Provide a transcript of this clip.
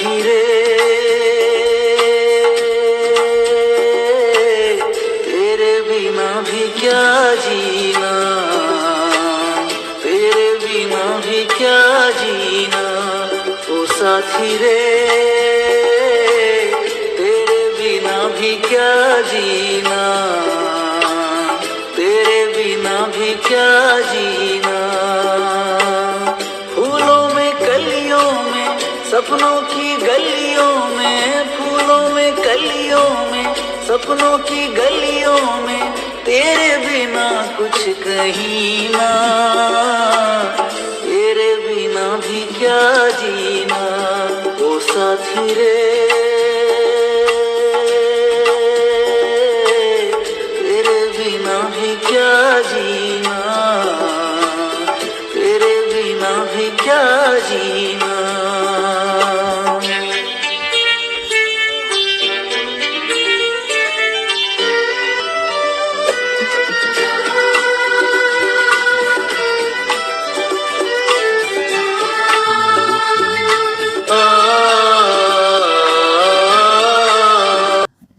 साथी रे, तेरे बिना भी क्या जीना, तेरे बिना भी क्या जीना। ओ साथी रे, तेरे बिना भी क्या जीना, तेरे बिना भी क्या जीना। फूलों में कलियों में, सपनों की गलियों में, फूलों में कलियों में, सपनों की गलियों में, तेरे बिना कुछ कहीं ना, तेरे बिना भी क्या जीना। ओ साथी रे, तेरे बिना भी क्या जीना, तेरे बिना भी क्या जीना।